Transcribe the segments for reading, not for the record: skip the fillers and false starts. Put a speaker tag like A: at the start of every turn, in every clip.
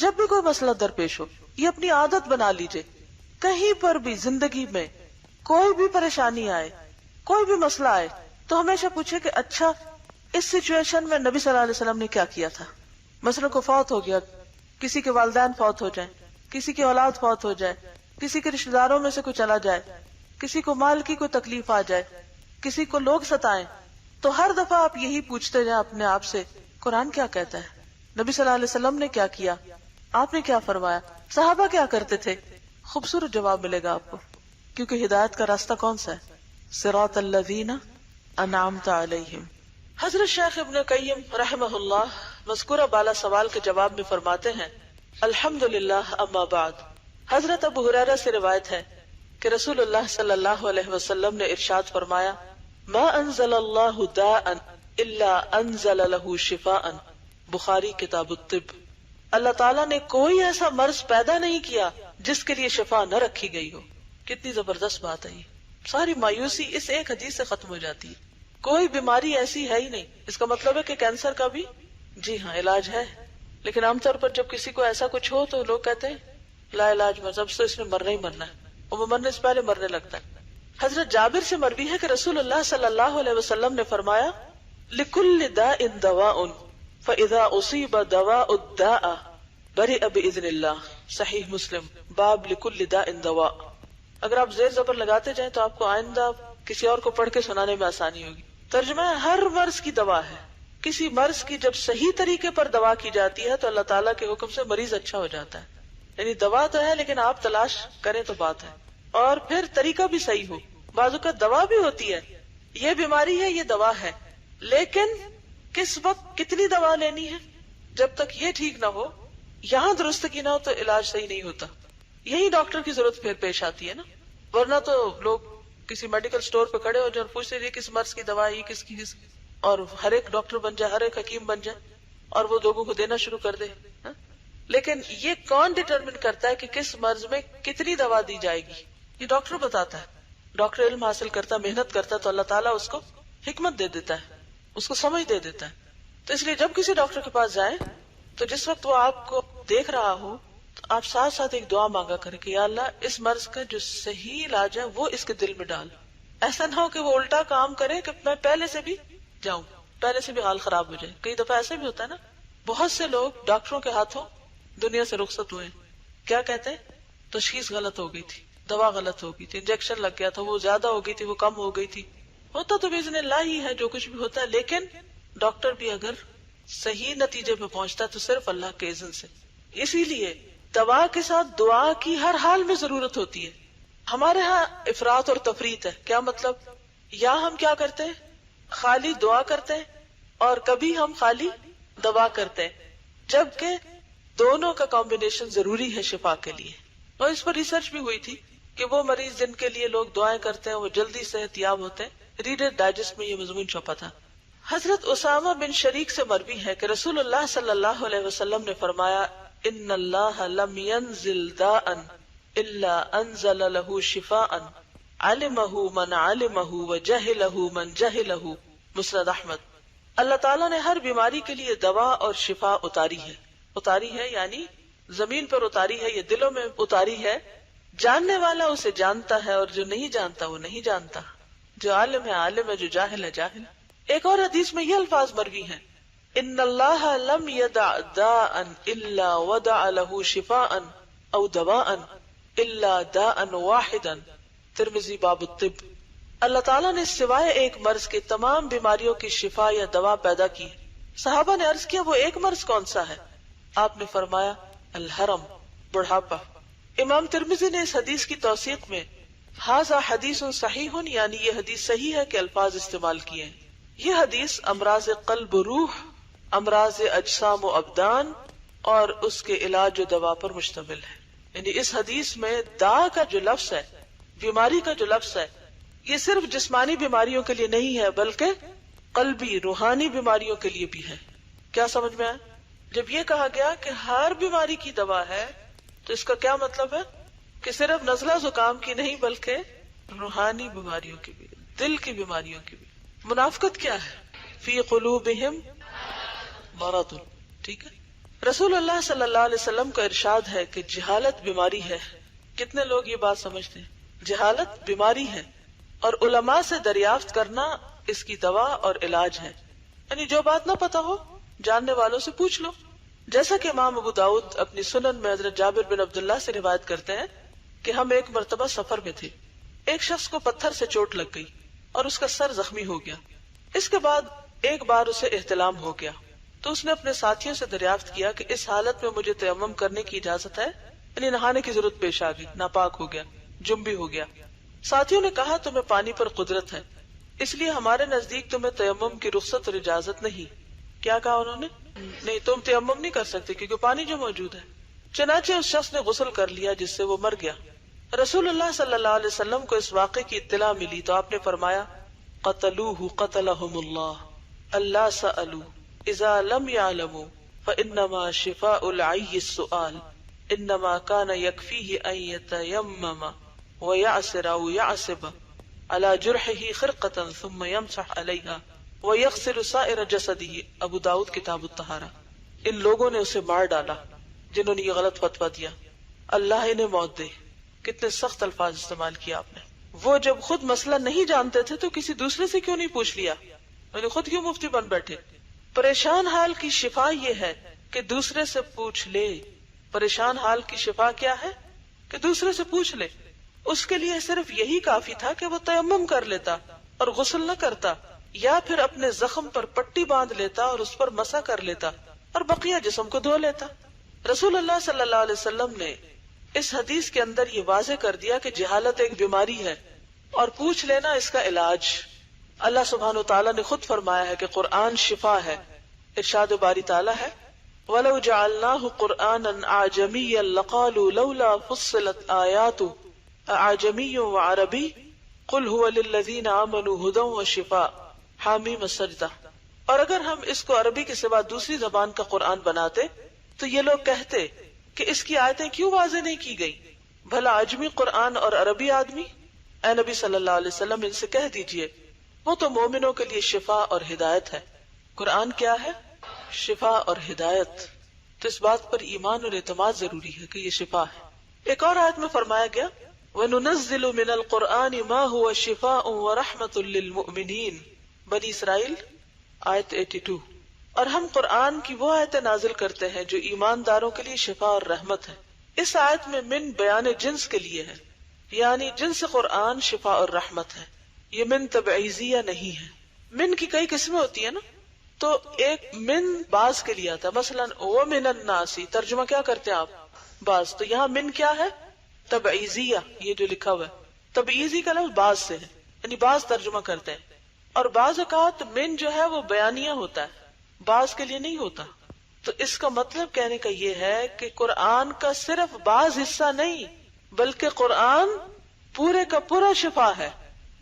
A: جب بھی کوئی مسئلہ درپیش ہو یہ اپنی عادت بنا لیجئے، کہیں پر بھی زندگی میں کوئی بھی پریشانی آئے، کوئی بھی مسئلہ آئے تو ہمیشہ پوچھے کہ اچھا اس سچویشن میں نبی صلی اللہ علیہ وسلم نے کیا کیا تھا. مثلا کو فوت ہو گیا، کسی کے والدین فوت ہو جائیں، کسی کی اولاد فوت ہو جائے، کسی کے رشتہ داروں میں سے کوئی چلا جائے، کسی کو مال کی کوئی تکلیف آ جائے، کسی کو لوگ ستائیں، تو ہر دفعہ آپ یہی پوچھتے جائیں اپنے آپ سے قرآن کیا کہتا ہے، نبی صلی اللہ علیہ وسلم نے کیا کیا، آپ نے کیا فرمایا، صحابہ کیا کرتے تھے. خوبصورت جواب ملے گا آپ کو، کیونکہ ہدایت کا راستہ کون سا ہے؟ صراط الذین انعمت علیہم. حضرت شیخ ابن قیم رحمہ اللہ مذکورہ بالا سوال کے جواب میں فرماتے ہیں الحمدللہ اما بعد. حضرت ابو ہریرہ سے روایت ہے کہ رسول اللہ صلی اللہ علیہ وسلم نے ارشاد فرمایا ما انزل اللہ داء الا انزل له شفاء. بخاری کتاب الطب. اللہ تعالیٰ نے کوئی ایسا مرض پیدا نہیں کیا جس کے لیے شفا نہ رکھی گئی ہو. کتنی زبردست بات ہے یہ. ساری مایوسی اس ایک حدیث سے ختم ہو جاتی ہے. کوئی بیماری ایسی ہے ہی نہیں. اس کا مطلب ہے کہ کینسر کا بھی جی ہاں علاج ہے، لیکن عام طور پر جب کسی کو ایسا کچھ ہو تو لوگ کہتے ہیں لا علاج مذہب سے اس نے مرنا ہی مرنا ہے، وہ مرنے سے پہلے مرنے لگتا ہے. حضرت جابر سے مروی ہے کہ رسول اللہ صلی اللہ علیہ وسلم نے فرمایا لکل داء دواء فاذا اصیب دواء الداء برئ باذن اللہ. صحیح مسلم باب لکل داء دواء. اگر آپ زیر زبر لگاتے جائیں تو آپ کو آئندہ کسی اور کو پڑھ کے سنانے میں آسانی ہوگی. ترجمہ ہے ہر مرض کی دوا ہے. کسی مرض کی جب صحیح طریقے پر دوا کی جاتی ہے تو اللہ تعالیٰ کے حکم سے مریض اچھا ہو جاتا ہے. یعنی دوا تو ہے لیکن آپ تلاش کریں تو بات ہے، اور پھر طریقہ بھی صحیح ہو. بعض کا دوا بھی ہوتی ہے، یہ بیماری ہے یہ دوا ہے، لیکن کس وقت کتنی دوا لینی ہے، جب تک یہ ٹھیک نہ ہو، یہاں درست کی نہ ہو تو علاج صحیح نہیں ہوتا. یہی ڈاکٹر کی ضرورت پھر پیش آتی ہے نا. ورنہ تو لوگ کسی میڈیکل سٹور پہ کھڑے ہو جائے اور پوچھتے ہیں کس مرض کی دوا ہے، کس کی اور ہر ایک ڈاکٹر بن جائے، ہر ایک حکیم بن جائے اور وہ لوگوں کو دینا شروع کر دے. لیکن یہ کون ڈٹرمن کرتا ہے کہ کس مرض میں کتنی دوا دی جائے گی؟ یہ ڈاکٹر بتاتا ہے. ڈاکٹر علم حاصل کرتا، محنت کرتا تو اللہ تعالیٰ اس کو حکمت دے دیتا ہے، اس کو سمجھ دے دیتا ہے. تو اس لیے جب کسی ڈاکٹر کے پاس جائیں تو جس وقت وہ آپ کو دیکھ رہا ہو تو آپ ساتھ ساتھ ایک دعا مانگا کریں کہ یا اللہ اس مرض کا جو صحیح علاج ہے وہ اس کے دل میں ڈال. ایسا نہ ہو کہ وہ الٹا کام کرے کہ میں پہلے سے بھی جاؤں، پہلے سے بھی حال خراب ہو جائے. کئی دفعہ ایسے بھی ہوتا ہے نا، بہت سے لوگ ڈاکٹروں کے ہاتھوں دنیا سے رخصت ہوئے. کیا کہتے ہیں؟ تشخیص غلط ہو گئی تھی، دوا غلط ہو گئی تھی، انجیکشن لگ گیا تھا، وہ زیادہ ہو گئی تھی، وہ کم ہو گئی تھی. ہوتا تو باذن اللہ ہی ہے جو کچھ بھی ہوتا ہے، لیکن ڈاکٹر بھی اگر صحیح نتیجے پہ پہنچتا ہے تو صرف اللہ کے اذن سے. اسی لیے دوا کے ساتھ دعا کی ہر حال میں ضرورت ہوتی ہے. ہمارے ہاں افراط اور تفریط ہے. کیا مطلب؟ یا ہم کیا کرتے ہیں؟ خالی دعا کرتے ہیں اور کبھی ہم خالی دوا کرتے ہیں، جبکہ دونوں کا کمبینیشن ضروری ہے شفا کے لیے. اور اس پر ریسرچ بھی ہوئی تھی کہ وہ مریض جن کے لیے لوگ دعائیں کرتے ہیں وہ جلدی صحت یاب ہوتے ہیں. ریڈر ڈائجسٹ میں یہ مضمون چھپا تھا. حضرت اسامہ بن شریک سے مروی ہے کہ رسول اللہ صلی اللہ علیہ وسلم نے فرمایا ان اللہ لم ينزل داء الا انزل له شفاء علمه من علمه وجهله من جهله. مسند احمد. اللہ تعالیٰ نے ہر بیماری کے لیے دوا اور شفا اتاری ہے. اتاری ہے یعنی زمین پر اتاری ہے، یہ دلوں میں اتاری ہے. جاننے والا اسے جانتا ہے اور جو نہیں جانتا وہ نہیں جانتا. جو عالم ہے عالم ہے، جو جاہل ہے جاہل. ایک اور حدیث میں یہ الفاظ مروی ہیں ان اللہ لم يدع داء الا وضع له شفاء او دواء الا داء واحدا. ترمذی باب الطب. اللہ تعالیٰ نے سوائے ایک مرض کے تمام بیماریوں کی شفا یا دوا پیدا کی. صحابہ نے عرض کیا وہ ایک مرض کون سا ہے؟ آپ نے فرمایا الحرم، بڑھاپا. امام ترمذی نے اس حدیث کی توثیق میں ھذا حدیث صحیح یعنی یہ حدیث صحیح ہے کہ الفاظ استعمال کیے ہیں. یہ حدیث امراض قلب و روح، امراض اجسام و ابدان اور اس کے علاج و دوا پر مشتمل ہے. یعنی اس حدیث میں دا کا جو لفظ ہے، بیماری کا جو لفظ ہے، یہ صرف جسمانی بیماریوں کے لیے نہیں ہے بلکہ قلبی روحانی بیماریوں کے لیے بھی ہے. کیا سمجھ میں آیا؟ جب یہ کہا گیا کہ ہر بیماری کی دوا ہے تو اس کا کیا مطلب ہے کہ صرف نزلہ زکام کی نہیں بلکہ روحانی بیماریوں کی بھی، دل کی بیماریوں کی بھی. منافقت کیا ہے؟ فی قلوبہم مرض. ٹھیک ہے. رسول اللہ صلی اللہ علیہ وسلم کا ارشاد ہے کہ جہالت بیماری ہے. کتنے لوگ یہ بات سمجھتے ہیں؟ جہالت بیماری ہے اور علماء سے دریافت کرنا اس کی دوا اور علاج ہے. یعنی جو بات نہ پتا ہو جاننے والوں سے پوچھ لو. جیسا کہ امام ابو داؤد اپنی سنن میں حضرت جابر بن عبداللہ سے روایت کرتے ہیں کہ ہم ایک مرتبہ سفر میں تھے. ایک شخص کو پتھر سے چوٹ لگ گئی اور اس کا سر زخمی ہو گیا. اس کے بعد ایک بار اسے احتلام ہو گیا تو اس نے اپنے ساتھیوں سے دریافت کیا کہ اس حالت میں مجھے تیمم کرنے کی اجازت ہے؟ یعنی نہانے کی ضرورت پیش آ گئی، ناپاک ہو گیا، جنبی ہو گیا. ساتھیوں نے کہا تمہیں پانی پر قدرت ہے، اس لیے ہمارے نزدیک تمہیں تیمم کی رخصت اور اجازت نہیں. کیا کہا انہوں نے؟ نہیں، تم تیمم نہیں کر سکتے کیونکہ پانی جو موجود ہے. چنانچہ اس شخص نے غسل کر لیا جس سے وہ مر گیا. رسول اللہ صلی اللہ علیہ وسلم کو اس واقعے کی اطلاع ملی تو آپ نے فرمایا قتلوہ قتلہم اللہ اللہ سألوا اذا لم يعلموا فانما شفاء العی السؤال انما كان يكفيه ان يتيمم ويعصر او يعصب على جرحه خرقة ثم يمسح عليها ويغسل سائر جسده. ابو داؤد کتاب الطہارہ. ان لوگوں نے اسے مار ڈالا جنہوں نے یہ غلط فتویٰ دیا، اللہ انہیں موت دے. کتنے سخت الفاظ استعمال کیا آپ نے. وہ جب خود مسئلہ نہیں جانتے تھے تو کسی دوسرے سے کیوں نہیں پوچھ لیا؟ یعنی خود کیوں مفتی بن بیٹھے؟ پریشان حال کی شفا یہ ہے کہ دوسرے سے پوچھ لے. پریشان حال کی شفا کیا ہے؟ کہ دوسرے سے پوچھ لے. اس کے لیے صرف یہی کافی تھا کہ وہ تیمم کر لیتا اور غسل نہ کرتا، یا پھر اپنے زخم پر پٹی باندھ لیتا اور اس پر مسح کر لیتا اور بقیہ جسم کو دھو لیتا. رسول اللہ صلی اللہ علیہ وسلم نے اس حدیث کے اندر یہ واضح کر دیا کہ جہالت ایک بیماری ہے اور پوچھ لینا اس کا علاج. اللہ سبحانہ وتعالیٰ نے خود فرمایا ہے کہ قرآن شفا ہے. ارشاد باری تعالیٰ ہے وَلَوْ جَعَلْنَاهُ قُرْآنًا أَعْجَمِيًّا لَقَالُوا لَوْلَا فُصِّلَتْ آيَاتُهُ أَعْجَمِيٌّ وَعَرَبِيٌّ قُلْ هُوَ لِلَّذِينَ آمَنُوا هُدًى وَشِفَاءٌ حامیم السجدہ. اور اگر ہم اس کو عربی کے سوا دوسری زبان کا قرآن بناتے تو یہ لوگ کہتے کہ اس کی آیتیں کیوں واضح نہیں کی گئی؟ بھلا عجمی قرآن اور عربی آدمی؟ اے نبی صلی اللہ علیہ وسلم ان سے کہہ دیجئے وہ تو مومنوں کے لیے شفا اور ہدایت ہے. قرآن کیا ہے؟ شفا اور ہدایت. تو اس بات پر ایمان اور اعتماد ضروری ہے کہ یہ شفا ہے. ایک اور آیت میں فرمایا گیا وَنُنَزِّلُ مِنَ الْقُرْآنِ مَا هُوَ شِفَاءٌ وَرَحْمَةٌ لِّلْمُؤْمِنِينَ. بنی اسرائیل آیت 82. اور ہم قرآن کی وہ آیتیں نازل کرتے ہیں جو ایمانداروں کے لیے شفا اور رحمت ہے. اس آیت میں من بیان جنس کے لیے ہے، یعنی جنس قرآن شفا اور رحمت ہے. یہ من تبعیضیہ نہیں ہے. من کی کئی قسمیں ہوتی ہیں نا، تو ایک من بعض کے لیے آتا ہے. مثلا وَمِنَ النَّاسِ ترجمہ کیا کرتے ہیں آپ؟ بعض. تو یہاں من کیا ہے؟ تبعیضیہ. یہ جو لکھا ہوا ہے تبعیضی کا لفظ بعض سے ہے، یعنی بعض ترجمہ کرتے ہیں. اور بعض اوقات من جو ہے وہ بیانیہ ہوتا ہے، بعض کے لیے نہیں ہوتا. تو اس کا مطلب کہنے کا یہ ہے کہ قرآن کا صرف بعض حصہ نہیں بلکہ قرآن پورے کا پورا شفا ہے.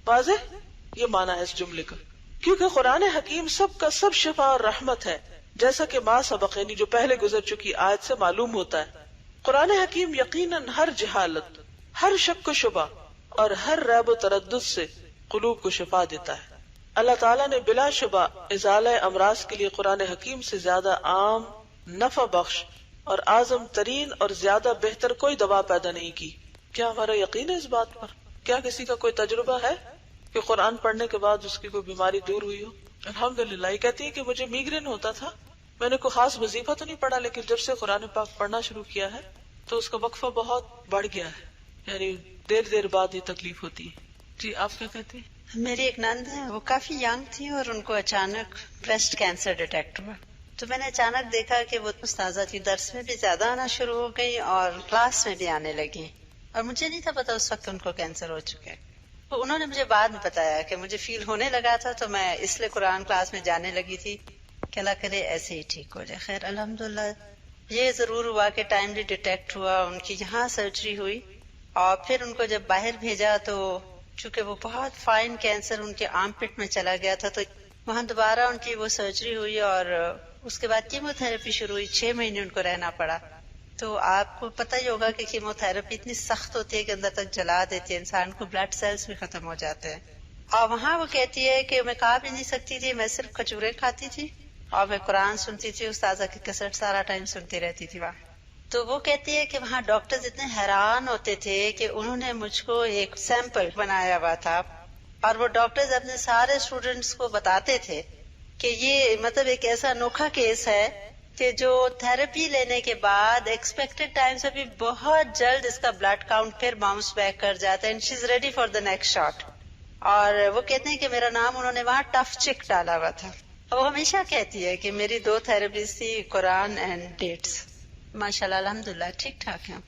A: واضح یہ معنی ہے اس جملے کا، کیونکہ قرآن حکیم سب کا سب شفا اور رحمت ہے، جیسا کہ ما سبق یعنی جو پہلے گزر چکی آیت سے معلوم ہوتا ہے. قرآن حکیم یقیناً ہر جہالت، ہر شک و شبہ اور ہر ریب و تردد سے قلوب کو شفا دیتا ہے. اللہ تعالیٰ نے بلا شبہ ازالہ امراض کے لیے قرآن حکیم سے زیادہ عام، نفع بخش اور اعظم ترین اور زیادہ بہتر کوئی دوا پیدا نہیں کی. کیا ہمارا یقین ہے اس بات پر؟ کیا کسی کا کوئی تجربہ ہے کہ قرآن پڑھنے کے بعد اس کی کوئی بیماری دور ہوئی ہو؟ الحمدللہ. یہ کہتی ہے کہ مجھے میگرین ہوتا تھا، میں نے کوئی خاص وظیفہ تو نہیں پڑھا، لیکن جب سے قرآن پاک پڑھنا شروع کیا ہے تو اس کا وقفہ بہت بڑھ گیا ہے، یعنی دیر دیر بعد یہ تکلیف ہوتی ہے. جی آپ کیا کہتے ہیں؟
B: میری ایک نند ہے، وہ کافی ینگ تھی اور ان کو اچانک بریسٹ کینسر ڈیٹیکٹ ہوا. تو میں نے اچانک دیکھا کہ وہ استاذہ کی درس میں بھی زیادہ آنا شروع ہو گئی اور کلاس میں بھی آنے لگی، اور مجھے نہیں تھا پتا اس وقت ان کو کینسر ہو چکا ہے. تو انہوں نے مجھے بعد میں بتایا کہ مجھے فیل ہونے لگا تھا تو میں اس لیے قرآن کلاس میں جانے لگی تھی کہ اللہ کرے ایسے ہی ٹھیک ہو جائے. خیر الحمدللہ یہ ضرور ہوا کہ ٹائملی ڈیٹیکٹ ہوا. ان کی یہاں سرجری ہوئی اور پھر ان کو جب باہر بھیجا تو چونکہ وہ بہت فائن کینسر ان کے آرم پٹ میں چلا گیا تھا، تو وہاں دوبارہ ان کی وہ سرجری ہوئی اور اس کے بعد کیمو تھراپی شروع ہوئی. 6 مہینے ان کو رہنا پڑا. تو آپ کو پتہ ہی ہوگا کہ کیمو تھراپی اتنی سخت ہوتی ہے کہ اندر تک جلا دیتی ہے انسان کو، بلڈ سیلز بھی ختم ہو جاتے ہیں. اور وہاں وہ کہتی ہے کہ میں کھا بھی نہیں سکتی تھی، میں صرف کھجوریں کھاتی تھی اور میں قرآن سنتی تھی، استاذہ کی کیسٹ سارا ٹائم سنتی رہتی تھی وہاں. تو وہ کہتی ہے کہ وہاں ڈاکٹرز اتنے حیران ہوتے تھے کہ انہوں نے مجھ کو ایک سیمپل بنایا ہوا تھا، اور وہ ڈاکٹرز اپنے سارے اسٹوڈینٹس کو بتاتے تھے کہ یہ مطلب ایک ایسا انوکھا کیس ہے کہ جو تھراپی لینے کے بعد ایکسپیکٹڈ ٹائم سے بھی بہت جلد اس کا بلڈ کاؤنٹ پھر باؤنس بیک کر جاتا ہے، and she is ready for the next shot. اور وہ کہتے ہیں کہ میرا نام انہوں نے وہاں ٹف چک ڈالا ہوا تھا. وہ ہمیشہ کہتی ہے کہ میری 2 تھراپیز تھی، قرآن اینڈ ڈیٹس. ماشاءاللہ الحمدللہ ٹھیک ٹھاک ہیں.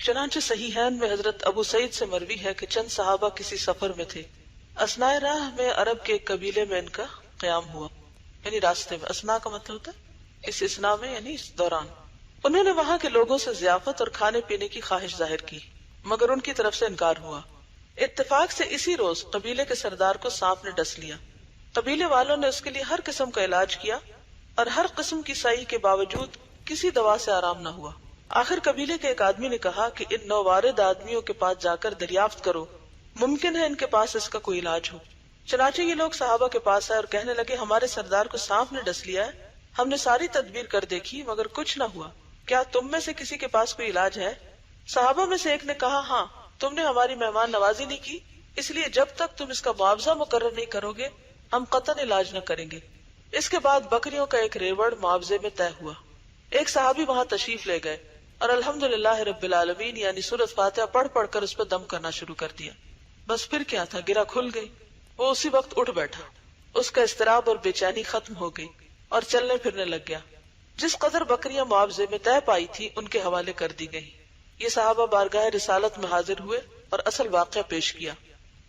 A: چنانچہ صحیحین میں حضرت ابو سعید سے مروی ہے کہ چند صحابہ کسی سفر میں تھے. اثناء راہ میں عرب کے ایک قبیلے میں ان کا قیام ہوا، یعنی راستے میں. اثناء کا مطلب ہوتا ہے اس اثناء میں، یعنی اس دوران. انہوں نے وہاں کے لوگوں سے ضیافت اور کھانے پینے کی خواہش ظاہر کی، مگر ان کی طرف سے انکار ہوا. اتفاق سے اسی روز قبیلے کے سردار کو سانپ نے ڈس لیا. قبیلے والوں نے اس کے لیے ہر قسم کا علاج کیا اور ہر قسم کی صحیح کے باوجود کسی دوا سے آرام نہ ہوا. آخر قبیلے کے ایک آدمی نے کہا کہ ان نووارد آدمیوں کے پاس جا کر دریافت کرو، ممکن ہے ان کے پاس اس کا کوئی علاج ہو. چنانچہ یہ لوگ صحابہ کے پاس آئے اور کہنے لگے ہمارے سردار کو سانپ نے ڈس لیا ہے، ہم نے ساری تدبیر کر دیکھی مگر کچھ نہ ہوا، کیا تم میں سے کسی کے پاس کوئی علاج ہے؟ صحابہ میں سے ایک نے کہا ہاں، تم نے ہماری مہمان نوازی نہیں کی، اس لیے جب تک تم اس کا معاوضہ مقرر نہیں کرو گے ہم قطعاً علاج نہ کریں گے. اس کے بعد بکریوں کا ایک ریوڑ معاوضے میں طے ہوا. ایک صحابی وہاں تشریف لے گئے اور الحمدللہ رب العالمین یعنی سورۃ فاتحہ پڑھ پڑھ کر اس پہ دم کرنا شروع کر دیا. بس پھر کیا تھا، گرہ کھل گئی. وہ اسی وقت اٹھ بیٹھا، اس کا اضطراب اور بے چینی ختم ہو گئی اور چلنے پھرنے لگ گیا. جس قدر بکریاں معاوضے میں طے پائی تھی ان کے حوالے کر دی گئی. یہ صحابہ بارگاہ رسالت میں حاضر ہوئے اور اصل واقعہ پیش کیا.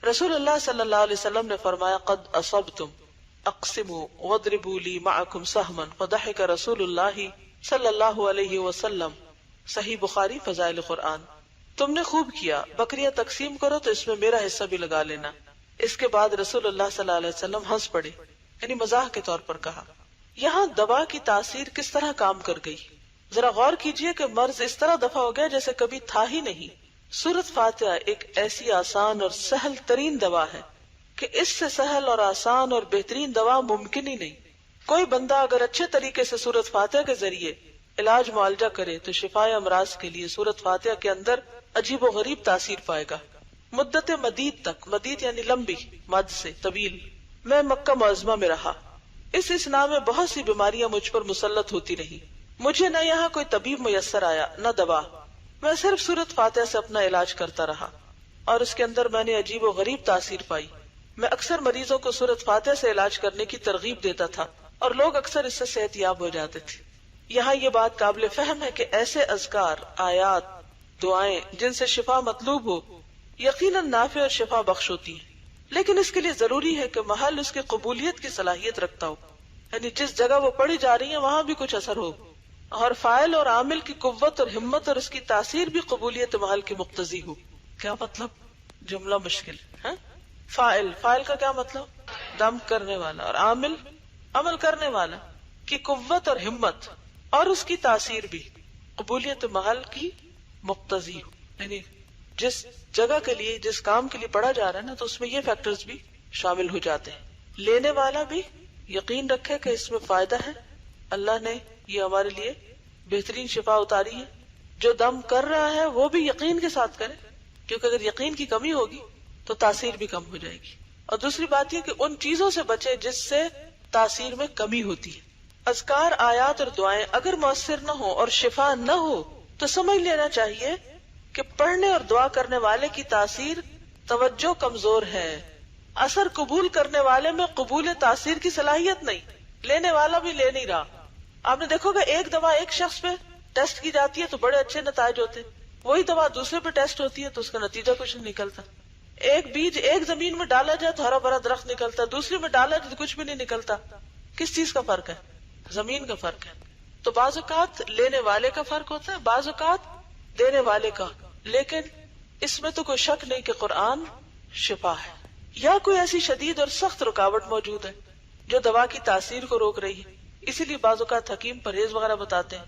A: رسول اللہ صلی اللہ علیہ وسلم نے فرمایا قد اصبتم اقسموا واضربوا لی معکم سہما فضحک رسول اللہ صلی اللہ علیہ وسلم. صحیح بخاری فضائل قرآن. تم نے خوب کیا، بکریاں تقسیم کرو تو اس میں میرا حصہ بھی لگا لینا. اس کے بعد رسول اللہ صلی اللہ علیہ وسلم ہنس پڑے، یعنی مزاح کے طور پر کہا. یہاں دوا کی تاثیر کس طرح کام کر گئی، ذرا غور کیجئے کہ مرض اس طرح دفع ہو گیا جیسے کبھی تھا ہی نہیں. سورۃ فاتحہ ایک ایسی آسان اور سہل ترین دوا ہے کہ اس سے سہل اور آسان اور بہترین دوا ممکن ہی نہیں. کوئی بندہ اگر اچھے طریقے سے سورۃ فاتحہ کے ذریعے علاج معالجہ کرے تو شفائے امراض کے لیے سورۃ فاتحہ کے اندر عجیب و غریب تاثیر پائے گا. مدت مدید تک، مدید یعنی لمبی، مد سے طویل، میں مکہ معظمہ میں رہا. اس اثناء میں بہت سی بیماریاں مجھ پر مسلط ہوتی رہی. مجھے نہ یہاں کوئی طبیب میسر آیا نہ دوا، میں صرف سورۃ فاتحہ سے اپنا علاج کرتا رہا اور اس کے اندر میں نے عجیب و غریب تاثیر پائی. میں اکثر مریضوں کو سورۃ فاتحہ سے علاج کرنے کی ترغیب دیتا تھا اور لوگ اکثر اس سے صحت یاب ہو جاتے تھے. یہاں یہ بات قابل فہم ہے کہ ایسے اذکار، آیات، دعائیں جن سے شفا مطلوب ہو یقیناً نافع اور شفا بخش ہوتی ہیں، لیکن اس کے لیے ضروری ہے کہ محل اس کی قبولیت کی صلاحیت رکھتا ہو، یعنی جس جگہ وہ پڑھی جا رہی ہیں وہاں بھی کچھ اثر ہو، اور فاعل اور عامل کی قوت اور ہمت اور اس کی تاثیر بھی قبولیت محل کی مقتضی ہو. کیا مطلب؟ جملہ مشکل ہے. فاعل کا کیا مطلب؟ دم کرنے والا، اور عامل عمل کرنے والا کی قوت اور ہمت اور اس کی تاثیر بھی قبولیت محل کی مقتضی ہو. یعنی جس جگہ کے لیے، جس کام کے لیے پڑھا جا رہا ہے نا، تو اس میں یہ فیکٹرز بھی شامل ہو جاتے ہیں. لینے والا بھی یقین رکھے کہ اس میں فائدہ ہے، اللہ نے یہ ہمارے لیے بہترین شفا اتاری ہے. جو دم کر رہا ہے وہ بھی یقین کے ساتھ کرے، کیونکہ اگر یقین کی کمی ہوگی تو تاثیر بھی کم ہو جائے گی. اور دوسری بات یہ کہ ان چیزوں سے بچے جس سے تاثیر میں کمی ہوتی ہے. اذکار، آیات اور دعائیں اگر مؤثر نہ ہو اور شفا نہ ہو تو سمجھ لینا چاہیے کہ پڑھنے اور دعا کرنے والے کی تاثیر توجہ کمزور ہے. اثر قبول کرنے والے میں قبول تاثیر کی صلاحیت نہیں، لینے والا بھی لے نہیں رہا. آپ نے دیکھو کہ ایک دوا ایک شخص پہ ٹیسٹ کی جاتی ہے تو بڑے اچھے نتائج ہوتے، وہی دوا دوسرے پہ ٹیسٹ ہوتی ہے تو اس کا نتیجہ کچھ نہیں نکلتا. ایک بیج ایک زمین میں ڈالا جائے تو ہرا بھرا درخت نکلتا، دوسری میں ڈالا جائے تو کچھ بھی نہیں نکلتا. کس چیز کا فرق ہے؟ زمین کا فرق ہے. تو بعض اوقات لینے والے کا فرق ہوتا ہے، بعض اوقات دینے والے کا. لیکن اس میں تو کوئی شک نہیں کہ قرآن شفا ہے. یا کوئی ایسی شدید اور سخت رکاوٹ موجود ہے جو دوا کی تاثیر کو روک رہی ہے. اسی لیے بعض اوقات حکیم پرہیز وغیرہ بتاتے ہیں.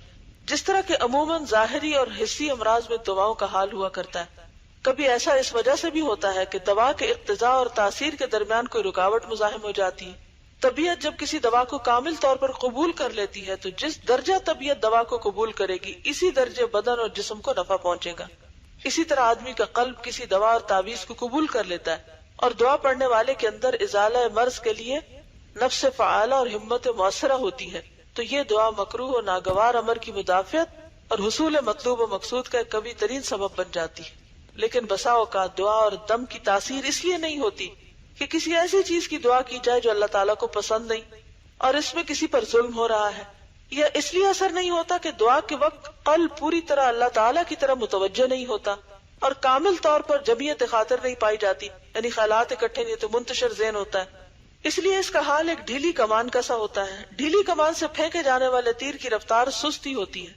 A: جس طرح کہ عموماً ظاہری اور حسی امراض میں دواؤں کا حال ہوا کرتا ہے، کبھی ایسا اس وجہ سے بھی ہوتا ہے کہ دوا کے اقتضاء اور تاثیر کے درمیان کوئی رکاوٹ مزاحم ہو جاتی ہے، طبیعت جب کسی دوا کو کامل طور پر قبول کر لیتی ہے تو جس درجہ طبیعت دوا کو قبول کرے گی اسی درجے بدن اور جسم کو نفع پہنچے گا. اسی طرح آدمی کا قلب کسی دوا اور تعویذ کو قبول کر لیتا ہے اور دعا پڑھنے والے کے اندر ازالہ مرض کے لیے نفس فعالہ اور ہمت مؤثرہ ہوتی ہے. تو یہ دعا مکروہ و ناگوار امر کی مدافعت اور حصول مطلوب و مقصود کا ایک قوی ترین سبب بن جاتی ہے. لیکن بسا اوقات دعا اور دم کی تاثیر اس لیے نہیں ہوتی کہ کسی ایسی چیز کی دعا کی جائے جو اللہ تعالیٰ کو پسند نہیں اور اس میں کسی پر ظلم ہو رہا ہے، یا اس لیے اثر نہیں ہوتا کہ دعا کے وقت قلب پوری طرح اللہ تعالیٰ کی طرف متوجہ نہیں ہوتا اور کامل طور پر جمعیت خاطر نہیں پائی جاتی، یعنی خیالات اکٹھے نہیں تو منتشر ذہن ہوتا ہے. اس لیے اس کا حال ایک ڈھیلی کمان کا سا ہوتا ہے. ڈھیلی کمان سے پھینکے جانے والے تیر کی رفتار سستی ہوتی ہے،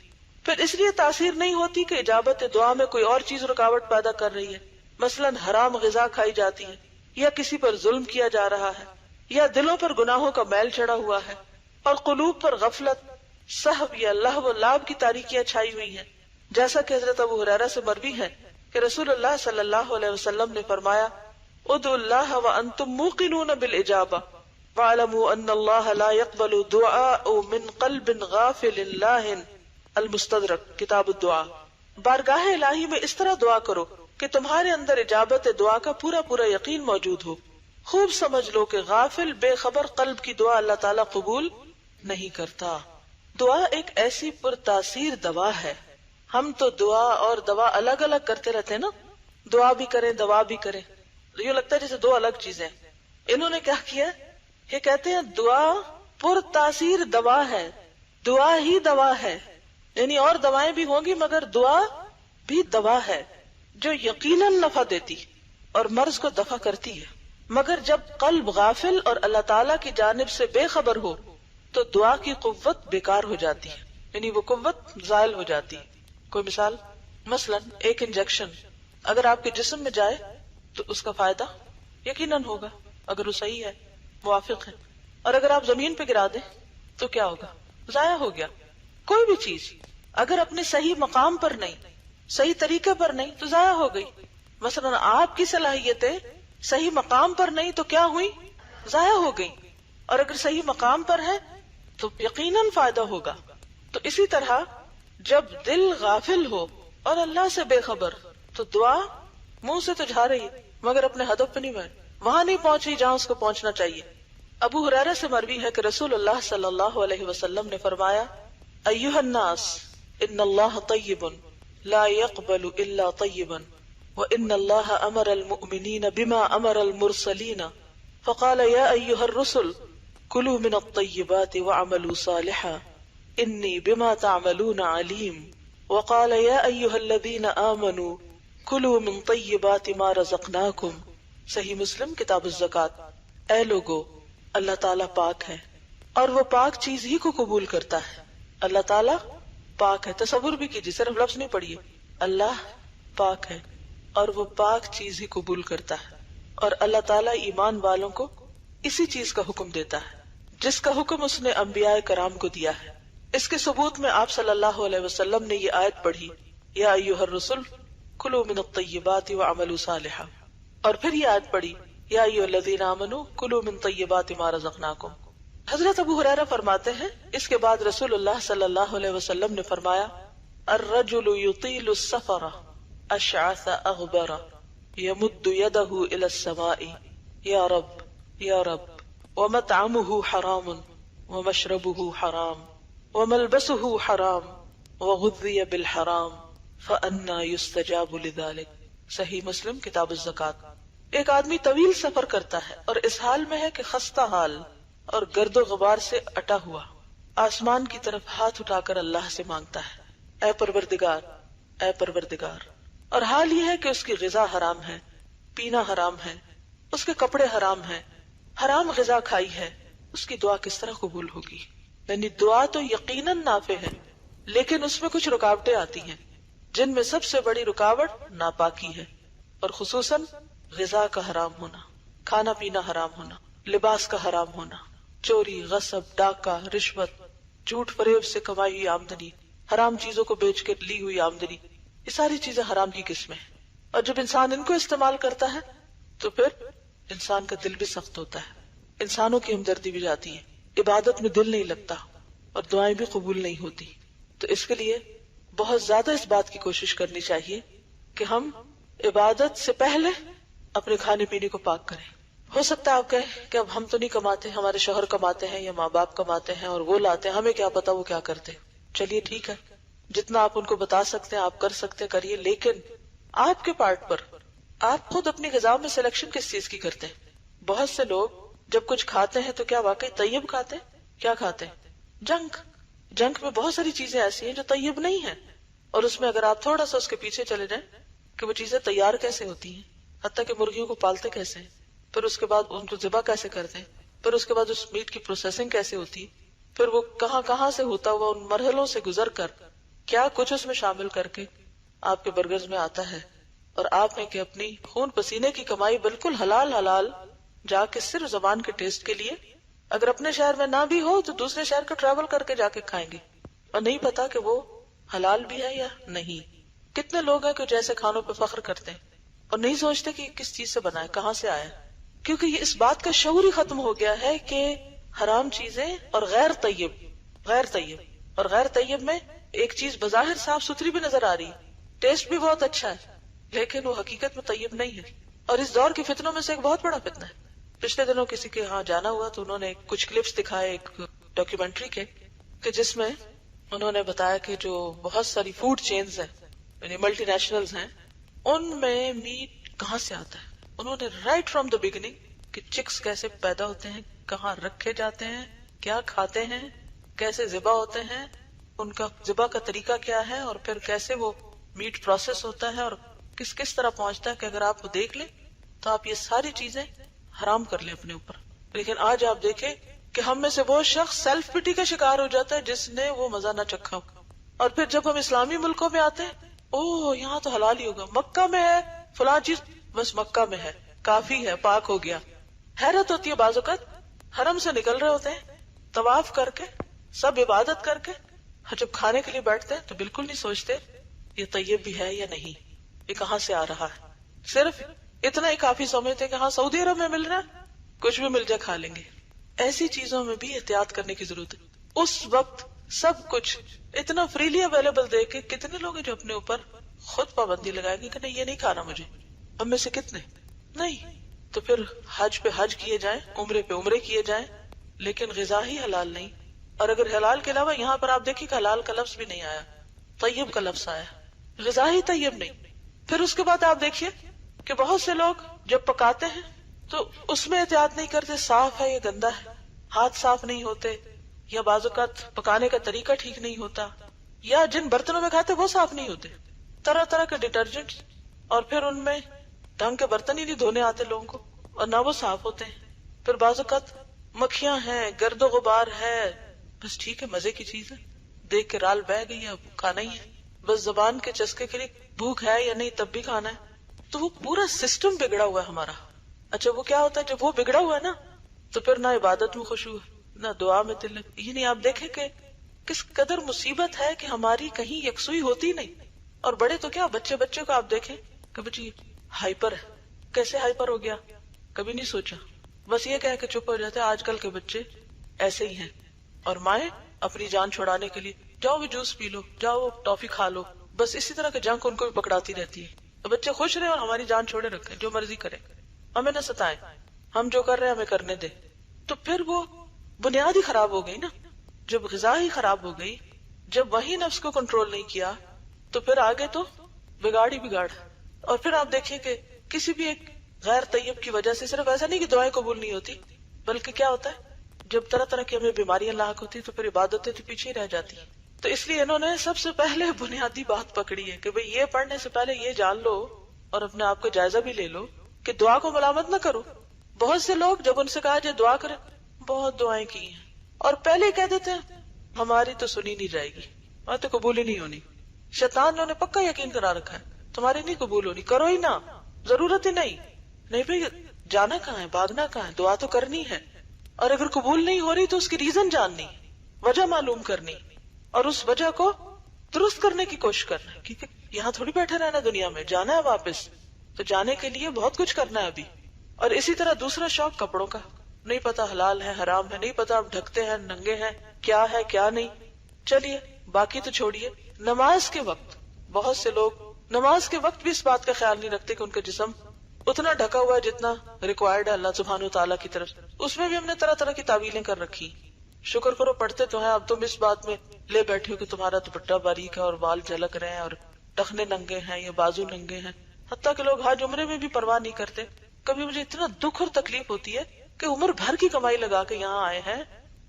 A: پھر اس لیے تاثیر نہیں ہوتی کہ اجابت دعا میں کوئی اور چیز رکاوٹ پیدا کر رہی ہے، مثلا حرام غذا کھائی جاتی ہے، یا کسی پر ظلم کیا جا رہا ہے، یا دلوں پر گناہوں کا میل چڑھا ہوا ہے اور قلوب پر غفلت، سہو یا لہو و لعب کی تاریکیاں چھائی ہوئی ہیں. جیسا کہ حضرت ابو ہریرہ سے مروی ہے کہ رسول اللہ صلی اللہ علیہ وسلم نے فرمایا ادعوا اللہ وانتم موقنون بالاجابہ واعلموا ان اللہ لا يقبل دعاء من قلب غافل لاہ. المستدرک کتاب الدعاء. بارگاہ الہی میں اس طرح دعا کرو کہ تمہارے اندر اجابت دعا کا پورا پورا یقین موجود ہو. خوب سمجھ لو کہ غافل بے خبر قلب کی دعا اللہ تعالیٰ قبول نہیں کرتا. دعا ایک ایسی پرتاثیر دوا ہے. ہم تو دعا اور دوا الگ الگ کرتے رہتے ہیں نا، دعا بھی کریں دوا بھی کریں، یہ لگتا ہے جیسے دو الگ چیزیں. انہوں نے کیا کیا، یہ کہتے ہیں دعا پرتاثیر دوا ہے، دعا ہی دوا ہے، یعنی اور دوائیں بھی ہوں گی مگر دعا بھی دوا ہے جو یقیناً نفع دیتی اور مرض کو دفع کرتی ہے. مگر جب قلب غافل اور اللہ تعالیٰ کی جانب سے بے خبر ہو تو دعا کی قوت بیکار ہو جاتی ہے، یعنی وہ قوت زائل ہو جاتی ہے. کوئی مثال، مثلا ایک انجیکشن اگر آپ کے جسم میں جائے تو اس کا فائدہ یقیناً ہوگا اگر وہ صحیح ہے، موافق ہے، اور اگر آپ زمین پہ گرا دیں تو کیا ہوگا، ضائع ہو گیا. کوئی بھی چیز اگر اپنے صحیح مقام پر نہیں، صحیح طریقے پر نہیں تو ضائع ہو گئی. مثلا آپ کی صلاحیتیں صحیح مقام پر نہیں تو کیا ہوئی، ضائع ہو گئی، اور اگر صحیح مقام پر ہے تو یقیناً فائدہ ہوگا. تو اسی طرح جب دل غافل ہو اور اللہ سے بے خبر تو دعا منہ سے تو جا رہی مگر اپنے ہدف پہ نہیں بیٹھ، وہاں نہیں پہنچ رہی جہاں اس کو پہنچنا چاہیے. ابو ہریرہ سے مروی ہے کہ رسول اللہ صلی اللہ علیہ وسلم نے فرمایا ایھا الناس ان اللہ طیب لا يقبل الا طیبا وان اللہ امر المؤمنین بما امر المرسلین فقال یا ایھا الرسل کلوا من الطیبات واعملوا صالحا انی بما تعملون علیم وقال یا ایھا الذین آمنوا کلوا من طیبات ما رزقناکم. صحیح مسلم کتاب الزکوٰۃ. اے لوگو، اللہ تعالیٰ پاک ہے اور وہ پاک چیز ہی کو قبول کرتا ہے. اللہ تعالیٰ پاک ہے، تصور بھی کیجیے، صرف لفظ نہیں پڑھیے، اللہ پاک ہے اور وہ پاک چیز ہی قبول کرتا ہے. اور اللہ تعالیٰ ایمان والوں کو اسی چیز کا حکم دیتا ہے جس کا حکم اس نے انبیاء کرام کو دیا ہے. اس کے ثبوت میں آپ صلی اللہ علیہ وسلم نے یہ آیت پڑھی یا ایھا الرسل کلوا من الطیبات واعملوا صالحا، اور پھر یہ آیت پڑھی یا ایھا الذین آمنوا کلوا من طیبات ما رزقناکم. حضرت ابو ہریرہ فرماتے ہیں اس کے بعد رسول اللہ صلی اللہ علیہ وسلم نے فرمایا الرجل یطیل السفر اشعث اغبر یمد یدہ الی السماء یا رب یا رب ومطعمہ حرام ومشربہ حرام وملبسہ حرام وغذی بالحرام فأنا یستجاب لذلک. صحیح مسلم کتاب الزکوٰۃ. ایک آدمی طویل سفر کرتا ہے اور اس حال میں ہے کہ خستہ حال اور گرد و غبار سے اٹا ہوا آسمان کی طرف ہاتھ اٹھا کر اللہ سے مانگتا ہے اے پروردگار اے پروردگار، اور حال یہ ہے کہ اس کی غذا حرام ہے، پینا حرام ہے، اس کے کپڑے حرام ہیں، حرام غذا کھائی ہے. اس کی دعا کس طرح قبول ہوگی؟ یعنی دعا تو یقیناً نافع ہے لیکن اس میں کچھ رکاوٹیں آتی ہیں جن میں سب سے بڑی رکاوٹ ناپاکی ہے، اور خصوصاً غذا کا حرام ہونا، کھانا پینا حرام ہونا، لباس کا حرام ہونا، چوری، غصب، ڈاکہ، رشوت، جھوٹ فریب سے کمائی ہوئی آمدنی، حرام چیزوں کو بیچ کے لی ہوئی آمدنی، یہ ساری چیزیں حرام کی قسمیں ہیں. اور جب انسان ان کو استعمال کرتا ہے تو پھر انسان کا دل بھی سخت ہوتا ہے. انسانوں کی ہمدردی بھی جاتی ہے، عبادت میں دل نہیں لگتا اور دعائیں بھی قبول نہیں ہوتی. تو اس کے لیے بہت زیادہ اس بات کی کوشش کرنی چاہیے کہ ہم عبادت سے پہلے اپنے کھانے پینے کو پاک کریں. ہو سکتا ہے آپ کہیں کہ اب ہم تو نہیں کماتے، ہمارے شوہر کماتے ہیں یا ماں باپ کماتے ہیں اور وہ لاتے ہیں، ہمیں کیا پتا وہ کیا کرتے. چلیے ٹھیک ہے، جتنا آپ ان کو بتا سکتے ہیں آپ کر سکتے ہیں کریے، لیکن آپ کے پارٹ پر آپ خود اپنی غذا میں سلیکشن کس چیز کی کرتے ہیں. بہت سے لوگ جب کچھ کھاتے ہیں تو کیا واقعی طیب کھاتے ہیں؟ کیا کھاتے ہیں؟ جنک میں بہت ساری چیزیں ایسی ہیں جو طیب نہیں ہیں، اور اس میں اگر آپ تھوڑا سا اس کے پیچھے چلے جائیں کہ وہ چیزیں تیار کیسے ہوتی ہیں، حتیٰ کہ مرغیوں کو پالتے کیسے ہیں، پھر اس کے بعد ان کو ذبح کیسے کرتے ہیں، پھر اس کے بعد اس میٹ کی پروسیسنگ کیسے ہوتی ہے، پھر وہ کہاں سے ہوتا ہوا ان مرحلوں سے گزر کر کیا کچھ اس میں شامل کر کے آپ کے برگرز میں آتا ہے، اور آپ نے کہ اپنی خون پسینے کی کمائی بالکل حلال جا کے صرف زبان کے ٹیسٹ کے لیے، اگر اپنے شہر میں نہ بھی ہو تو دوسرے شہر کا ٹریول کر کے جا کے کھائیں گے اور نہیں پتا کہ وہ حلال بھی ہے یا نہیں. کتنے لوگ ہیں کہ جیسے کھانوں پہ فخر کرتے ہیں اور نہیں سوچتے کہ کس چیز سے بنا ہے، کہاں سے آیا، کیونکہ یہ اس بات کا شعور ہی ختم ہو گیا ہے کہ حرام چیزیں اور غیر طیب میں ایک چیز بظاہر صاف ستھری بھی نظر آ رہی ہے، ٹیسٹ بھی بہت اچھا ہے، لیکن وہ حقیقت میں طیب نہیں ہے. اور اس دور کے فتنوں میں سے ایک بہت بڑا فتنہ ہے. پچھلے دنوں کسی کے ہاں جانا ہوا تو انہوں نے کچھ کلپس دکھائے ایک ڈاکیومنٹری کے، کہ جس میں انہوں نے بتایا کہ جو بہت ساری فوڈ چینز ہیں یعنی ملٹی نیشنلز ہیں، ان میں میٹ کہاں سے آتا ہے. انہوں نے رائٹ فرام دا بگننگ کہ چکس کیسے پیدا ہوتے ہیں، کہاں رکھے جاتے ہیں، کیا کھاتے ہیں، کیسے ذبح ہوتے ہیں، ان کا ذبح کا طریقہ کیا ہے، اور پھر کیسے وہ میٹ پروسیس ہوتا ہے اور کس طرح پہنچتا ہے کہ اگر آپ وہ دیکھ لیں تو آپ یہ ساری چیزیں حرام کر لیں اپنے اوپر. لیکن آج آپ دیکھیں کہ ہم میں سے وہ شخص سیلف پٹی کا شکار ہو جاتا ہے جس نے وہ مزہ نہ چکھا، اور پھر جب ہم اسلامی ملکوں میں آتے ہیں اوہ یہاں تو حلال ہی ہوگا، مکہ میں ہے فلاں چیز، بس مکہ میں ہے کافی ہے، پاک ہو گیا. حیرت ہوتی ہے، بعض اوقات حرم سے نکل رہے ہوتے ہیں طواف کر کے سب عبادت کر کے، جب کھانے کے لیے بیٹھتے ہیں تو بالکل نہیں سوچتے یہ طیب بھی ہے یا نہیں، یہ کہاں سے آ رہا ہے. صرف اتنا ہی کافی سمجھتے کہ ہاں سعودی عرب میں مل رہا ہے، کچھ بھی مل جائے کھا لیں گے. ایسی چیزوں میں بھی احتیاط کرنے کی ضرورت ہے. اس وقت سب کچھ اتنا فریلی اویلیبل دے کے کتنے لوگ ہیں جو اپنے اوپر خود پابندی لگائیں گے کہ نہیں یہ نہیں کھانا مجھے. ہم میں سے کتنے نہیں. تو پھر حج پہ حج کیے جائیں، عمرے پہ عمرے کیے جائیں، لیکن غذا ہی حلال نہیں. اور اگر حلال کے علاوہ یہاں پر آپ دیکھیں کہ حلال کا لفظ بھی نہیں آیا، طیب کا لفظ آیا، غذا ہی طیب نہیں. پھر اس کے بعد آپ دیکھیے کہ بہت سے لوگ جب پکاتے ہیں تو اس میں احتیاط نہیں کرتے صاف ہے یا گندا ہے، ہاتھ صاف نہیں ہوتے، یا بعض اوقات پکانے کا طریقہ ٹھیک نہیں ہوتا، یا جن برتنوں میں کھاتے وہ صاف نہیں ہوتے، طرح طرح کے ڈٹرجنٹ، اور پھر ان میں ڈھنگ کے برتن ہی نہیں دھونے آتے لوگوں کو اور نہ وہ صاف ہوتے ہیں. پھر بعض اوقات مکھیاں ہیں، گرد و غبار ہے، بس ٹھیک ہے مزے کی چیز ہے، دیکھ کے رال بہ گئی، اب کھانا ہی ہے، بس زبان کے چسکے کے لیے بھوک ہے یا نہیں تب بھی کھانا ہے. تو وہ پورا سسٹم بگڑا ہوا ہے ہمارا. اچھا وہ کیا ہوتا ہے جب وہ بگڑا ہوا ہے نا تو پھر نہ عبادت میں خشوع ہے نہ دعا میں دل. یعنی آپ دیکھیں کہ کس قدر مصیبت ہے کہ ہماری کہیں یکسوئی ہوتی نہیں. اور بڑے تو کیا بچے کو آپ دیکھیں کہ بچی ہائپر ہے، کیسے ہائپر ہو گیا کبھی نہیں سوچا، بس یہ کہہ کے چپ ہو جاتے. آج کل کے بچے ایسے ہی ہیں. اور مائیں اپنی جان چھڑانے کے لیے جاؤ وہ جوس پی لو، جاؤ وہ ٹافی کھا لو، بس اسی طرح کے جنک ان کو بھی پکڑاتی رہتی ہے. بچے خوش رہے اور ہماری جان چھوڑے رکھے، جو مرضی کرے، ہمیں نہ ستائیں، ہم جو کر رہے ہیں ہمیں کرنے دے. تو پھر وہ بنیاد ہی خراب ہو گئی نا. جب غذا ہی خراب ہو گئی، جب وہی نفس کو کنٹرول نہیں کیا تو پھر آگے تو بگاڑ ہی بگاڑ. اور پھر آپ دیکھیں کہ کسی بھی ایک غیر طیب کی وجہ سے صرف ایسا نہیں کہ دعائیں قبول نہیں ہوتی، بلکہ کیا ہوتا ہے جب طرح طرح کی ہمیں بیماریاں لاحق ہوتی تو پھر عبادتیں تو پیچھے ہی رہ جاتی. تو اس لیے انہوں نے سب سے پہلے بنیادی بات پکڑی ہے کہ بھئی یہ پڑھنے سے پہلے یہ جان لو اور اپنے آپ کا جائزہ بھی لے لو کہ دعا کو ملامت نہ کرو. بہت سے لوگ جب ان سے کہا جائے دعا کرے، بہت دعائیں کی ہیں اور پہلے ہی کہہ دیتے ہیں ہماری تو سنی نہیں جائے گی، ہماری تو قبول ہی نہیں ہونی. شیطان نے انہیں پکا یقین کرا رکھا ہے تمہاری نہیں قبول ہونی، کرو ہی نہ، ضرورت ہی نہیں. نہیں بھئی جانا کہاں ہے، بھاگنا کہاں ہے، دعا تو کرنی ہے. اور اگر قبول نہیں ہو رہی تو اس کی ریزن جاننی، وجہ معلوم کرنی، اور اس وجہ کو درست کرنے کی کوشش کرنا. کیونکہ یہاں تھوڑی بیٹھے رہنا، دنیا میں جانا ہے واپس، تو جانے کے لیے بہت کچھ کرنا ہے ابھی. اور اسی طرح دوسرا شوق کپڑوں کا. نہیں پتا حلال ہے حرام ہے، نہیں پتا آپ ڈھکتے ہیں ننگے ہیں، کیا ہے کیا نہیں. چلیے باقی تو چھوڑیے، نماز کے وقت بہت سے لوگ نماز کے وقت بھی اس بات کا خیال نہیں رکھتے کہ ان کا جسم اتنا ڈھکا ہوا ہے جتنا ریکوائرڈ ہے اللہ سبحانہ وتعالیٰ کی طرف. اس میں بھی ہم نے طرح طرح کی تعویلیں کر رکھی. شکر کرو پڑھتے تو ہیں، اب تم اس بات میں لے بیٹھے ہو کہ تمہارا دوپٹہ باریک ہے اور بال جھلک رہے ہیں اور ٹخنے ننگے ہیں یا بازو ننگے ہیں. حتیٰ کہ لوگ حج عمرے میں بھی پرواہ نہیں کرتے. کبھی مجھے اتنا دکھ اور تکلیف ہوتی ہے کہ عمر بھر کی کمائی لگا کے یہاں آئے ہیں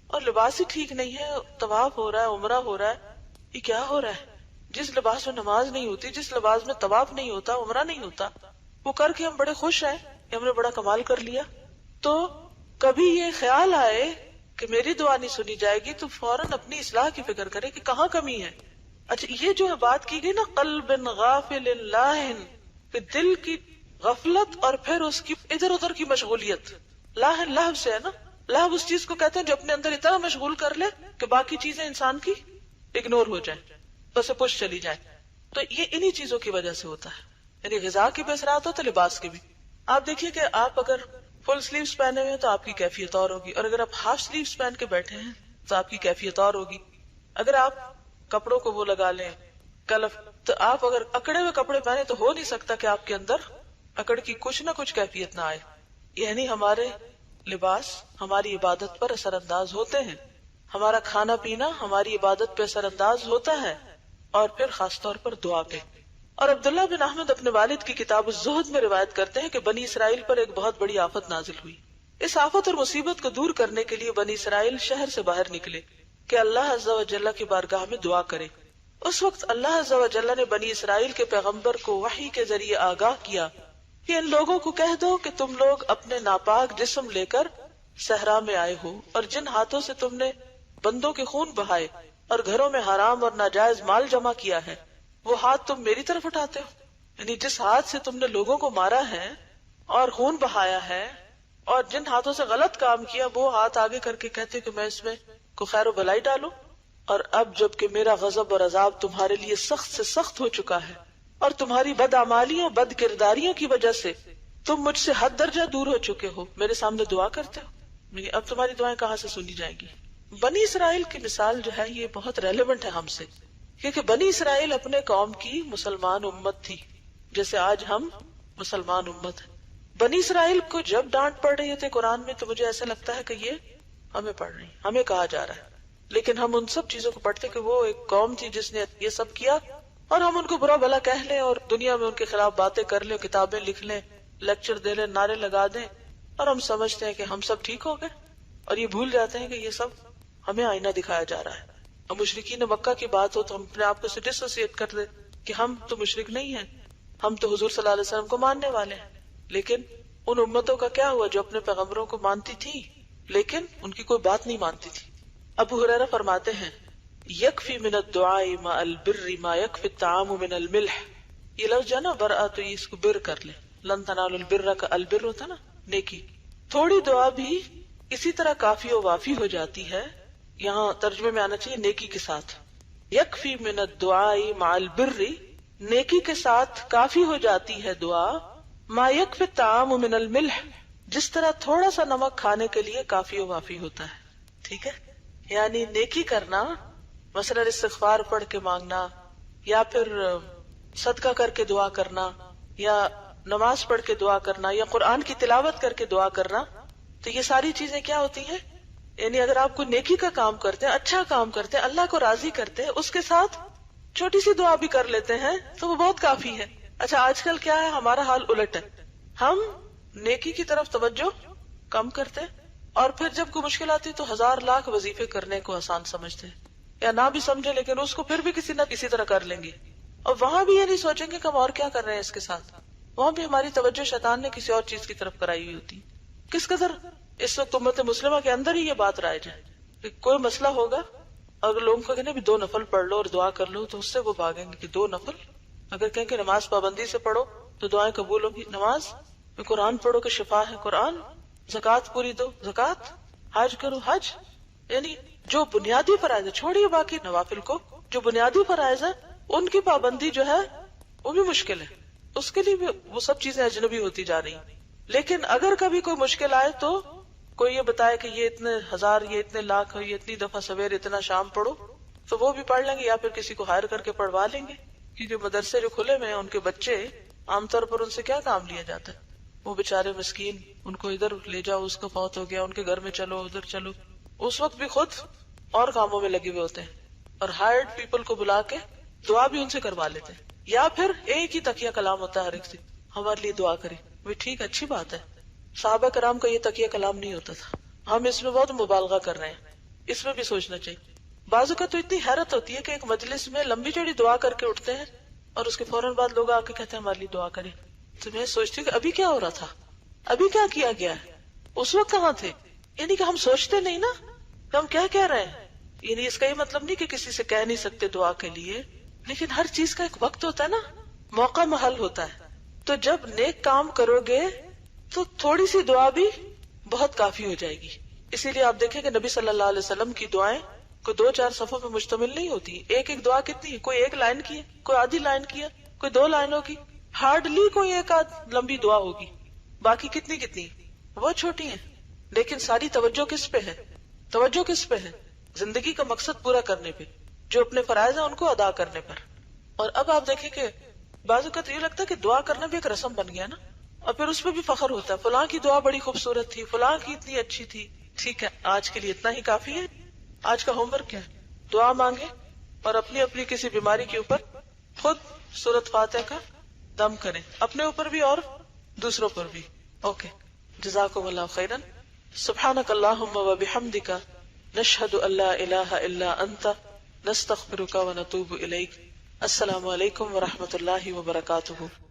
A: اور لباس ہی ٹھیک نہیں ہے، طواف ہو رہا ہے، عمرہ ہو رہا ہے. یہ کیا ہو رہا ہے؟ جس لباس میں نماز نہیں ہوتی، جس لباس میں طواف نہیں ہوتا، عمرہ نہیں ہوتا، وہ کر کے ہم بڑے خوش ہیں کہ ہم نے بڑا کمال کر لیا. تو کبھی یہ خیال آئے کہ میری دعا نہیں سنی جائے گی تو فوراً اپنی اصلاح کی فکر کرے کہ کہاں کمی ہے. اچھا یہ جو بات کی گئی نا قلب غافل لاہن، کہ دل کی غفلت اور پھر اس کی ادھر ادھر کی مشغولیت. لاہن لہو سے ہے نا، لہو اس چیز کو کہتے ہیں جو اپنے اندر اتنا مشغول کر لے کہ باقی چیزیں انسان کی اگنور ہو جائیں، بس پش چلی جائے. تو یہ انہی چیزوں کی وجہ سے ہوتا ہے. یعنی غذا کے بھی اثرات ہوتے، لباس کے بھی. آپ دیکھیے کہ آپ اگر فل سلیوز پہنے ہوئے ہیں تو آپ کی کیفیت اور ہوگی، اور اگر آپ ہاف سلیوز پہن کے بیٹھے ہیں تو آپ کی کیفیت اور ہوگی. اگر آپ کپڑوں کو وہ لگا لیں کلف، تو آپ اگر اکڑے ہوئے کپڑے پہنے تو ہو نہیں سکتا کہ آپ کے اندر اکڑ کی کچھ نہ کچھ کیفیت نہ آئے. یعنی ہمارے لباس ہماری عبادت پر اثر انداز ہوتے ہیں، ہمارا کھانا پینا ہماری عبادت پہ اثر انداز ہوتا ہے، اور پھر خاص طور پر دعا پہ. اور عبداللہ بن احمد اپنے والد کی کتاب الزہد میں روایت کرتے ہیں کہ بنی اسرائیل پر ایک بہت بڑی آفت نازل ہوئی. اس آفت اور مصیبت کو دور کرنے کے لیے بنی اسرائیل شہر سے باہر نکلے کہ اللہ عز و جل کی بارگاہ میں دعا کرے. اس وقت اللہ عز و جل نے بنی اسرائیل کے پیغمبر کو وحی کے ذریعے آگاہ کیا کہ ان لوگوں کو کہہ دو کہ تم لوگ اپنے ناپاک جسم لے کر صحرا میں آئے ہو، اور جن ہاتھوں سے تم نے بندوں کے خون بہائے اور گھروں میں حرام اور ناجائز مال جمع کیا ہے، وہ ہاتھ تم میری طرف اٹھاتے ہو. یعنی جس ہاتھ سے تم نے لوگوں کو مارا ہے اور خون بہایا ہے اور جن ہاتھوں سے غلط کام کیا، وہ ہاتھ آگے کر کے کہتے کہ میں اس میں کوئی خیر و بھلائی ڈالوں. اور اب جب کہ میرا غضب اور عذاب تمہارے لیے سخت سے سخت ہو چکا ہے اور تمہاری بدعمالیوں بد کرداریوں کی وجہ سے تم مجھ سے حد درجہ دور ہو چکے ہو، میرے سامنے دعا کرتے ہو. اب تمہاری دعائیں کہاں سے سنی جائیں گی؟ بنی اسرائیل کی مثال جو ہے یہ بہت ریلیونٹ ہے ہم سے، کیونکہ بنی اسرائیل اپنے قوم کی مسلمان امت تھی جیسے آج ہم مسلمان امت ہیں. بنی اسرائیل کو جب ڈانٹ پڑ رہی ہوتی قرآن میں تو مجھے ایسا لگتا ہے کہ یہ ہمیں پڑھ رہی، ہمیں کہا جا رہا ہے. لیکن ہم ان سب چیزوں کو پڑھتے کہ وہ ایک قوم تھی جس نے یہ سب کیا، اور ہم ان کو برا بھلا کہہ لیں اور دنیا میں ان کے خلاف باتیں کر لیں، کتابیں لکھ لیں، لیکچر دے لیں، نعرے لگا دیں، اور ہم سمجھتے ہیں کہ ہم سب ٹھیک ہو گئے، اور یہ بھول جاتے ہیں کہ یہ سب ہمیں آئینہ دکھایا جا رہا ہے. اور مشرکین مکہ کی بات ہو تو ہم اپنے آپ کو ڈس ایسوسیٹ کر دیں کہ ہم تو مشرک نہیں ہیں، ہم تو حضور صلی اللہ علیہ وسلم کو ماننے والے ہیں. لیکن ان امتوں کا کیا ہوا جو اپنے پیغمبروں کو مانتی تھی لیکن ان کی کوئی بات نہیں مانتی تھی. ابو ہریرہ فرماتے ہیں یکفی من الدعاء مع البر ما یکفی الطعام من الملح. یہ لفظ جو ہے نا برآ، تو اس کو بر کر لیں، لن تنالوا البر کا البر ہوتا نا نیکی. تھوڑی دعا بھی اسی طرح کافی و وافی ہو جاتی ہے. یہاں ترجمے میں آنا چاہیے نیکی کے ساتھ. یکفی من الدعاء مع البر، نیکی کے ساتھ کافی ہو جاتی ہے دعا. ما یکفی الطعام من الملح، جس طرح تھوڑا سا نمک کھانے کے لیے کافی و وافی ہوتا ہے. ٹھیک ہے، یعنی نیکی کرنا، مثلا استغفار پڑھ کے مانگنا، یا پھر صدقہ کر کے دعا کرنا، یا نماز پڑھ کے دعا کرنا، یا قرآن کی تلاوت کر کے دعا کرنا، تو یہ ساری چیزیں کیا ہوتی ہیں؟ یعنی اگر آپ کو نیکی کا کام کرتے ہیں، اچھا کام کرتے ہیں، اللہ کو راضی کرتے ہیں، اس کے ساتھ چھوٹی سی دعا بھی کر لیتے ہیں تو وہ بہت کافی ہے. اچھا آج کل کیا ہے، ہمارا حال الٹ ہے، ہم نیکی کی طرف توجہ کم کرتے ہیں، اور پھر جب کوئی مشکل آتی تو 1000 لاکھ وظیفے کرنے کو آسان سمجھتے ہیں، یا نہ بھی سمجھے لیکن اس کو پھر بھی کسی نہ کسی طرح کر لیں گے. اور وہاں بھی یہ نہیں سوچیں گے کہ ہم اور کیا کر رہے ہیں اس کے ساتھ، وہاں بھی ہماری توجہ شیطان نے کسی اور چیز کی طرف کرائی ہوئی ہوتی. کس قدر اس وقت امت مسلمہ کے اندر ہی یہ بات رائج ہے کہ کوئی مسئلہ ہوگا، اگر لوگوں کو کہیں بھی 2 نفل پڑھ لو اور دعا کر لو تو اس سے وہ بھاگیں گے کہ 2 نفل. اگر کہیں کہ نماز پابندی سے پڑھو تو دعائیں قبول ہوگی، نماز میں قرآن پڑھو کہ شفا ہے قرآن، زکوٰۃ پوری دو زکوٰۃ، حج کرو حج. یعنی جو بنیادی فرائض ہے، چھوڑیے باقی نوافل کو، جو بنیادی فرائض ہے ان کی پابندی جو ہے وہ بھی مشکل ہے، اس کے لیے بھی وہ سب چیزیں اجنبی ہوتی جا رہی ہیں. لیکن اگر کبھی کوئی مشکل آئے تو کوئی یہ بتائے کہ یہ اتنے ہزار، یہ اتنے لاکھ، یہ اتنی دفعہ سویر اتنا شام پڑھو، تو وہ بھی پڑھ لیں گے، یا پھر کسی کو ہائر کر کے پڑھوا لیں گے. کیونکہ مدرسے جو کھلے ہوئے ہیں ان کے بچے عام طور پر ان سے کیا کام لیا جاتا ہے؟ وہ بےچارے مسکین، ان کو ادھر لے جاؤ، اس کا فوت ہو گیا، ان کے گھر میں چلو، ادھر چلو، اس وقت بھی خود اور کاموں میں لگے ہوئے ہوتے ہیں، اور ہائرڈ پیپل کو بلا کے دعا بھی ان سے کروا لیتے ہیں. یا پھر ایک ہی تکیہ کلام ہوتا ہے ہر ایک سے، ہمارے لیے دعا کرے. وہ ٹھیک، اچھی بات ہے. صحابہ کرام کا یہ تکیہ کلام نہیں ہوتا تھا. ہم اس میں بہت مبالغہ کر رہے ہیں، اس میں بھی سوچنا چاہیے. بعض اوقات تو اتنی حیرت ہوتی ہے کہ ایک مجلس میں لمبی چوڑی دعا کر کے اٹھتے ہیں اور اس کے فوراً بعد لوگ آ کے کہتے ہیں ہمارے لیے دعا کریں. تو میں سوچتی ہوں کہ ابھی کیا ہو رہا تھا، ابھی کیا کیا گیا ہے، اس وقت کہاں تھے؟ یعنی کہ ہم سوچتے نہیں نا کہ ہم کیا کہہ رہے ہیں. یعنی اس کا یہ مطلب نہیں کہ کسی سے کہہ نہیں سکتے دعا کے لیے، لیکن ہر چیز کا ایک وقت ہوتا ہے نا، موقع محل ہوتا ہے. تو جب نیک کام کرو گے تو تھوڑی سی دعا بھی بہت کافی ہو جائے گی. اسی لیے آپ دیکھیں کہ نبی صلی اللہ علیہ وسلم کی دعائیں کوئی 2-4 صفحوں پہ مشتمل نہیں ہوتی. ایک ایک دعا کتنی ہے، کوئی ایک لائن کی ہے، کوئی آدھی لائن کی ہے، کوئی 2 لائنوں کی، ہارڈلی کوئی ایک آدھ لمبی دعا ہوگی. باقی کتنی وہ چھوٹی ہیں. لیکن ساری توجہ کس پہ ہے؟ توجہ کس پہ ہے؟ زندگی کا مقصد پورا کرنے پہ، جو اپنے فرائض ہیں ان کو ادا کرنے پر. اور اب آپ دیکھیں کہ بعض اوقات یہ لگتا ہے کہ دعا کرنا بھی ایک رسم بن گیا نا، اور پھر اس پہ بھی فخر ہوتا ہے، فلاں کی دعا بڑی خوبصورت تھی، فلاں کی اتنی اچھی تھی. ٹھیک ہے، آج کے لیے اتنا ہی کافی ہے. آج کا ہوم ورک کیا ہے؟ دعا مانگے اور اپنی اپنی کسی بیماری کے اوپر خود سورۃ فاتحہ کا دم کریں، اپنے اوپر بھی اور دوسروں پر بھی. اوکے، جزاکم اللہ خیرا. سبحانک اللہم و بحمدک، نشہد ان لا الہ الا انت، نستغفرک و نتوب الیک. السلام علیکم و رحمۃ اللہ وبرکاتہ.